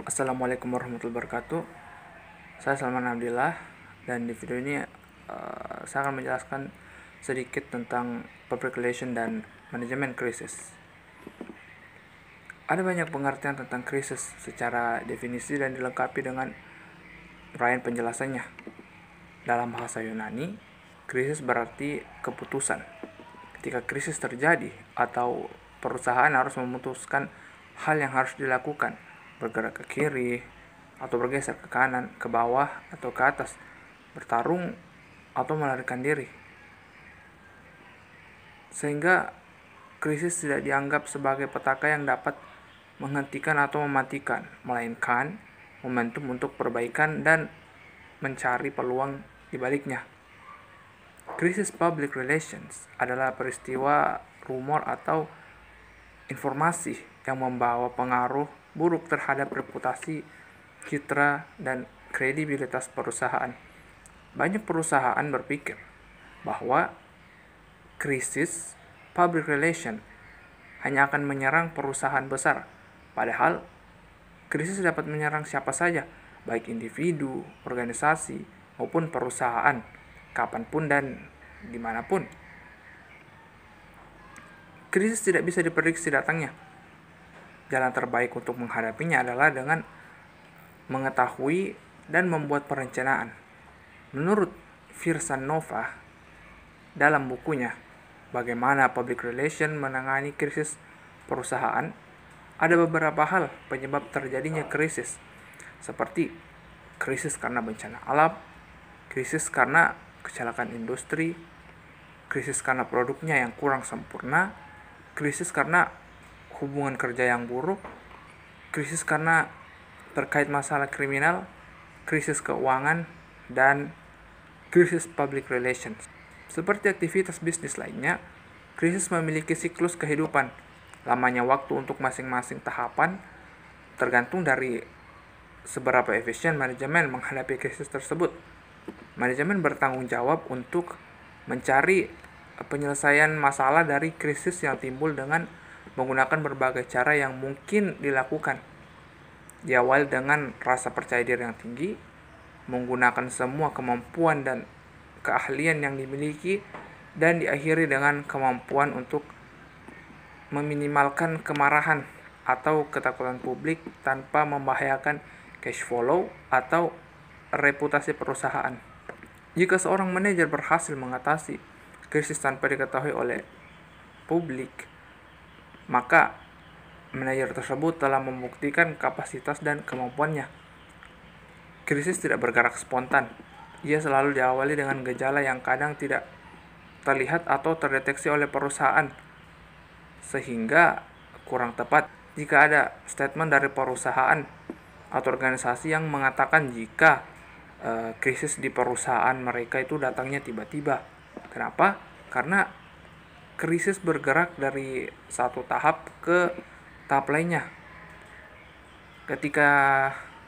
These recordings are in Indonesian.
Assalamualaikum warahmatullahi wabarakatuh. Saya Salman Abdillah dan di video ini saya akan menjelaskan sedikit tentang public relation dan manajemen krisis. Ada banyak pengertian tentang krisis secara definisi dan dilengkapi dengan uraian penjelasannya. Dalam bahasa Yunani, krisis berarti keputusan. Ketika krisis terjadi atau perusahaan harus memutuskan hal yang harus dilakukan, bergerak ke kiri atau bergeser ke kanan, ke bawah atau ke atas, bertarung atau melarikan diri. Sehingga krisis tidak dianggap sebagai petaka yang dapat menghentikan atau mematikan, melainkan momentum untuk perbaikan dan mencari peluang di baliknya. Krisis public relations adalah peristiwa rumor atau informasi yang membawa pengaruh buruk terhadap reputasi, citra, dan kredibilitas perusahaan. Banyak perusahaan berpikir bahwa krisis public relation hanya akan menyerang perusahaan besar, padahal krisis dapat menyerang siapa saja, baik individu, organisasi, maupun perusahaan, kapanpun dan dimanapun. Krisis tidak bisa diprediksi datangnya. Jalan terbaik untuk menghadapinya adalah dengan mengetahui dan membuat perencanaan. Menurut Firsan Nova, dalam bukunya Bagaimana Public Relation Menangani Krisis Perusahaan, ada beberapa hal penyebab terjadinya krisis, seperti krisis karena bencana alam, krisis karena kecelakaan industri, krisis karena produknya yang kurang sempurna, krisis karena hubungan kerja yang buruk, krisis karena terkait masalah kriminal, krisis keuangan, dan krisis public relations. Seperti aktivitas bisnis lainnya, krisis memiliki siklus kehidupan. Lamanya waktu untuk masing-masing tahapan tergantung dari seberapa efisien manajemen menghadapi krisis tersebut. Manajemen bertanggung jawab untuk mencari penyelesaian masalah dari krisis yang timbul dengan menggunakan berbagai cara yang mungkin dilakukan. Diawali dengan rasa percaya diri yang tinggi, menggunakan semua kemampuan dan keahlian yang dimiliki, dan diakhiri dengan kemampuan untuk meminimalkan kemarahan atau ketakutan publik tanpa membahayakan cash flow atau reputasi perusahaan. Jika seorang manajer berhasil mengatasi krisis tanpa diketahui oleh publik, maka manajer tersebut telah membuktikan kapasitas dan kemampuannya. Krisis tidak bergerak spontan. Ia selalu diawali dengan gejala yang kadang tidak terlihat atau terdeteksi oleh perusahaan, sehingga kurang tepat jika ada statement dari perusahaan atau organisasi yang mengatakan jika krisis di perusahaan mereka itu datangnya tiba-tiba. Kenapa? Karena krisis bergerak dari satu tahap ke tahap lainnya. Ketika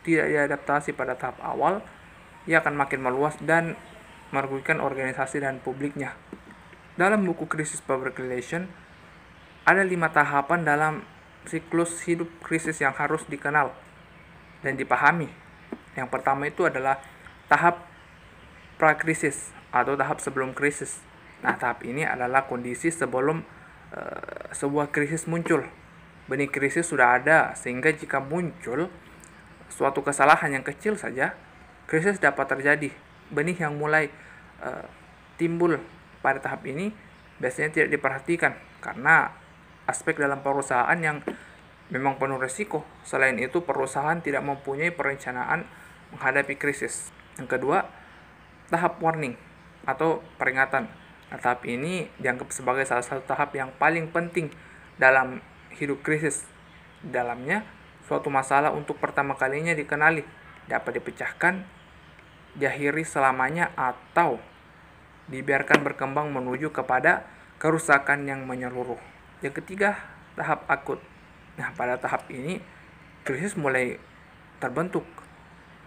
tidak diadaptasi pada tahap awal, ia akan makin meluas dan merugikan organisasi dan publiknya. Dalam buku Krisis Public Relation, ada 5 tahapan dalam siklus hidup krisis yang harus dikenal dan dipahami. Yang pertama itu adalah tahap pra-krisis atau tahap sebelum krisis. Nah, tahap ini adalah kondisi sebelum sebuah krisis muncul. Benih krisis sudah ada, sehingga jika muncul suatu kesalahan yang kecil saja, krisis dapat terjadi. Benih yang mulai timbul pada tahap ini biasanya tidak diperhatikan karena aspek dalam perusahaan yang memang penuh risiko. Selain itu, perusahaan tidak mempunyai perencanaan menghadapi krisis. Yang kedua, tahap warning atau peringatan. Nah, tahap ini dianggap sebagai salah satu tahap yang paling penting dalam hidup krisis. Di dalamnya, suatu masalah untuk pertama kalinya dikenali, dapat dipecahkan, diakhiri selamanya, atau dibiarkan berkembang menuju kepada kerusakan yang menyeluruh. Yang ketiga, tahap akut. Nah, pada tahap ini, krisis mulai terbentuk.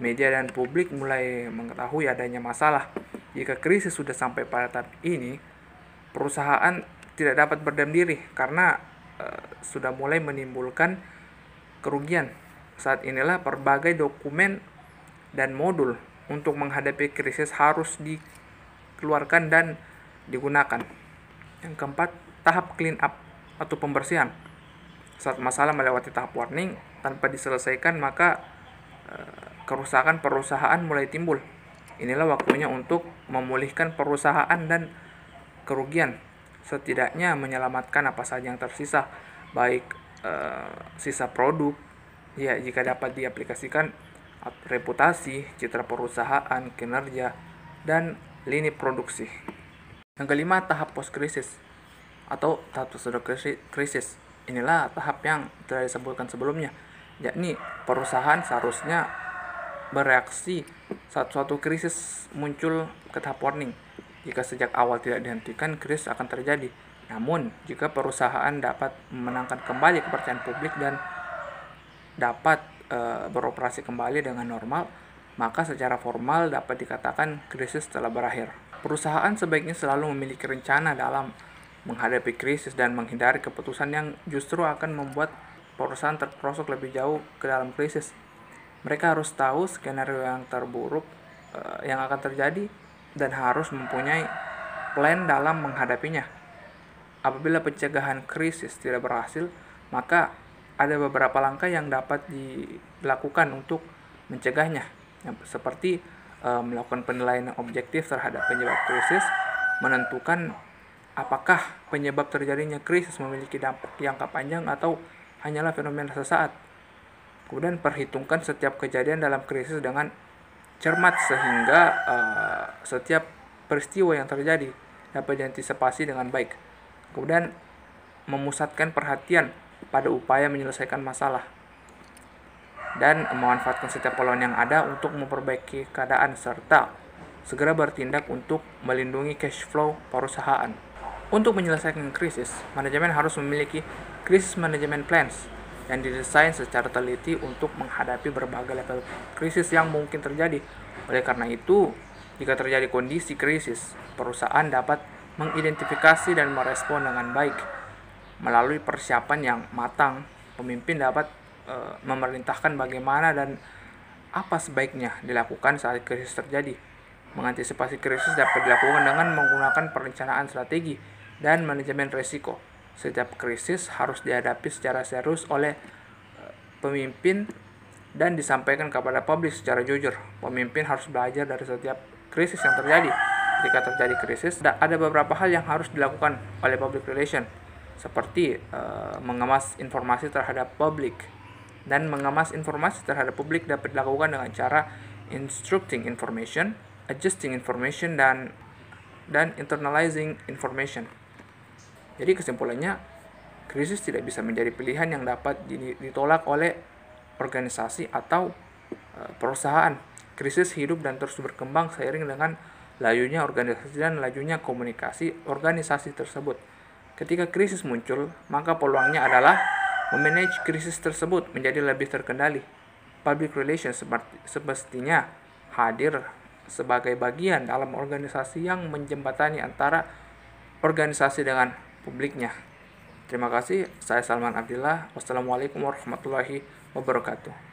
Media dan publik mulai mengetahui adanya masalah. Jika krisis sudah sampai pada tahap ini, perusahaan tidak dapat berdiam diri karena sudah mulai menimbulkan kerugian. Saat inilah berbagai dokumen dan modul untuk menghadapi krisis harus dikeluarkan dan digunakan. Yang keempat, tahap clean up atau pembersihan. Saat masalah melewati tahap warning tanpa diselesaikan, maka kerusakan perusahaan mulai timbul. Inilah waktunya untuk memulihkan perusahaan dan kerugian, setidaknya menyelamatkan apa saja yang tersisa, baik sisa produk, ya jika dapat diaplikasikan, reputasi, citra perusahaan, kinerja, dan lini produksi. Yang kelima, tahap post krisis atau tahap sesudah krisis. Inilah tahap yang telah disebutkan sebelumnya, yakni perusahaan seharusnya bereaksi saat suatu krisis muncul ke tahap warning. Jika sejak awal tidak dihentikan, krisis akan terjadi. Namun, jika perusahaan dapat memenangkan kembali kepercayaan publik dan dapat beroperasi kembali dengan normal, maka secara formal dapat dikatakan krisis telah berakhir. Perusahaan sebaiknya selalu memiliki rencana dalam menghadapi krisis dan menghindari keputusan yang justru akan membuat perusahaan terperosok lebih jauh ke dalam krisis. Mereka harus tahu skenario yang terburuk yang akan terjadi dan harus mempunyai plan dalam menghadapinya. Apabila pencegahan krisis tidak berhasil, maka ada beberapa langkah yang dapat dilakukan untuk mencegahnya, seperti melakukan penilaian yang objektif terhadap penyebab krisis, menentukan apakah penyebab terjadinya krisis memiliki dampak jangka panjang atau hanyalah fenomena sesaat. Kemudian perhitungkan setiap kejadian dalam krisis dengan cermat sehingga setiap peristiwa yang terjadi dapat diantisipasi dengan baik. Kemudian memusatkan perhatian pada upaya menyelesaikan masalah dan memanfaatkan setiap peluang yang ada untuk memperbaiki keadaan serta segera bertindak untuk melindungi cash flow perusahaan. Untuk menyelesaikan krisis, manajemen harus memiliki krisis management plans yang didesain secara teliti untuk menghadapi berbagai level krisis yang mungkin terjadi. Oleh karena itu, jika terjadi kondisi krisis, perusahaan dapat mengidentifikasi dan merespon dengan baik. Melalui persiapan yang matang, pemimpin dapat memerintahkan bagaimana dan apa sebaiknya dilakukan saat krisis terjadi. Mengantisipasi krisis dapat dilakukan dengan menggunakan perencanaan strategi dan manajemen risiko. Setiap krisis harus dihadapi secara serius oleh pemimpin dan disampaikan kepada publik secara jujur. Pemimpin harus belajar dari setiap krisis yang terjadi. Jika terjadi krisis, ada beberapa hal yang harus dilakukan oleh public relation, seperti mengemas informasi terhadap publik. Dan mengemas informasi terhadap publik dapat dilakukan dengan cara instructing information, adjusting information, dan internalizing information. Jadi kesimpulannya, krisis tidak bisa menjadi pilihan yang dapat ditolak oleh organisasi atau perusahaan. Krisis hidup dan terus berkembang seiring dengan layunya organisasi dan lajunya komunikasi organisasi tersebut. Ketika krisis muncul, maka peluangnya adalah memanage krisis tersebut menjadi lebih terkendali. Public relations semestinya hadir sebagai bagian dalam organisasi yang menjembatani antara organisasi dengan publiknya. Terima kasih, saya Salman Abdillah. Wassalamualaikum warahmatullahi wabarakatuh.